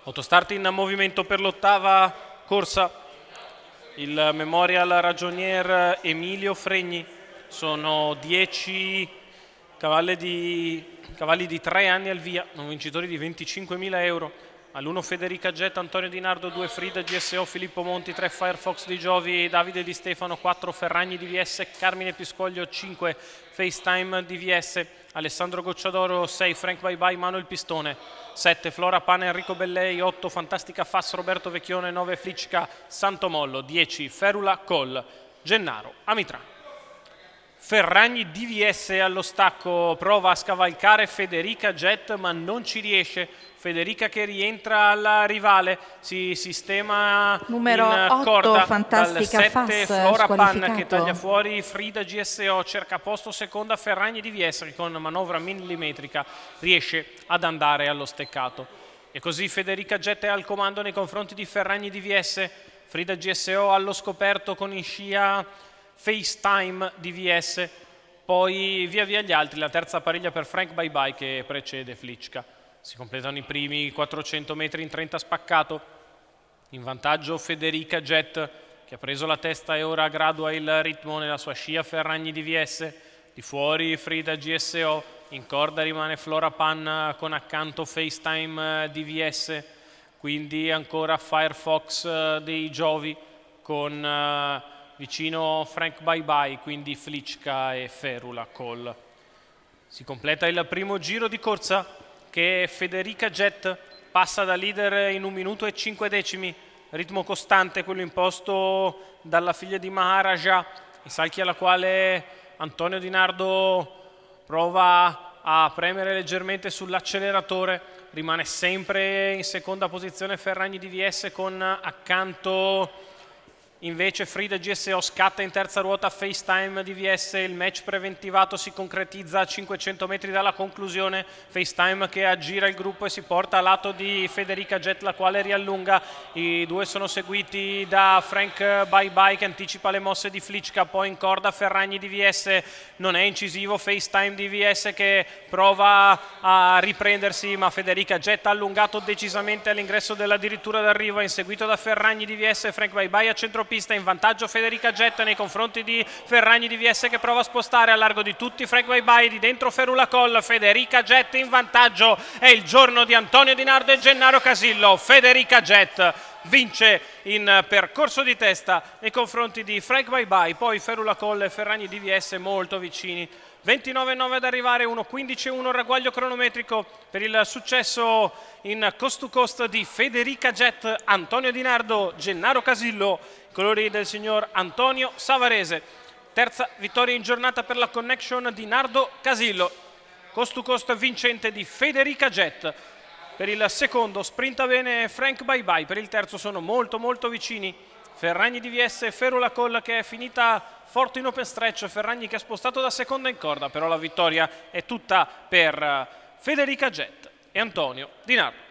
Autostart in movimento per l'ottava corsa, il Memorial Ragionier Emilio Fregni, sono 10 cavalli di 3 anni al via, non vincitori di 25.000 euro. All'1 Federica Jet, Antonio Di Nardo, 2 Frida GSO, Filippo Monti, 3 Firefox di Giovi, Davide Di Stefano, 4 Ferragni DVS, Carmine Piscoglio, 5 FaceTime DVS, Alessandro Gocciadoro, 6 Frank Bye Bye, Manuel Pistone, 7 Flora Pana, Enrico Bellei, 8 Fantastica Fass, Roberto Vecchione, 9 Fliccica Santomollo, 10 Ferula Col, Gennaro Amitrano. Ferragni DVS allo stacco, prova a scavalcare Federica Jet ma non ci riesce. Federica che rientra alla rivale, si sistema numero in 8, corda Fantastica dal 7 Fass, Flora Pan che taglia fuori Frida GSO, cerca posto seconda Ferragni DVS che con manovra millimetrica riesce ad andare allo steccato. E così Federica Jet è al comando nei confronti di Ferragni DVS, Frida GSO allo scoperto con in scia FaceTime DVS, poi via via gli altri, la terza pariglia per Frank Bye Bye che precede Flicka. Si completano i primi 400 metri in 30 spaccato, in vantaggio Federica Jet che ha preso la testa e ora gradua il ritmo nella sua scia Ferragni DVS, di fuori Frida GSO, in corda rimane Flora Pan con accanto FaceTime DVS, quindi ancora Firefox dei Giovi con vicino Frank Bye Bye, quindi Flicka e Ferula Col. Si completa il primo giro di corsa che Federica Jet passa da leader in 1 minuto e 5 decimi, ritmo costante, quello imposto dalla figlia di Maharaja, i salchi alla quale Antonio Di Nardo prova a premere leggermente sull'acceleratore, rimane sempre in seconda posizione Ferragni DVS con accanto invece Frida GSO, scatta in terza ruota FaceTime DVS, il match preventivato si concretizza a 500 metri dalla conclusione, FaceTime che aggira il gruppo e si porta a lato di Federica Jet la quale riallunga, i due sono seguiti da Frank Bye Bye che anticipa le mosse di Flicka, poi in corda Ferragni DVS, non è incisivo FaceTime DVS che prova a riprendersi ma Federica Jet ha allungato decisamente all'ingresso della dirittura d'arrivo, è inseguito da Ferragni DVS, Frank Bye Bye a centropista, in vantaggio Federica Jet nei confronti di Ferragni DVS che prova a spostare a largo di tutti Frank Bye Bye, di dentro Ferula Col, Federica Jet in vantaggio, è il giorno di Antonio Di Nardo e Gennaro Casillo, Federica Jet vince in percorso di testa nei confronti di Frank Bye Bye, poi Ferula Col e Ferragni DVS molto vicini. 29,9 ad arrivare, 1,15,1 ragguaglio cronometrico per il successo in coast to coast di Federica Jet, Antonio Di Nardo, Gennaro Casillo, colori del signor Antonio Savarese. Terza vittoria in giornata per la Connection di Nardo Casillo, coast to coast vincente di Federica Jet. Per il secondo sprinta bene Frank Bye Bye, per il terzo sono molto vicini Ferragni DVS e Ferula Col che è finita forte in open stretch, Ferragni che ha spostato da seconda in corda, però la vittoria è tutta per Federica Jet e Antonio Di Nardo.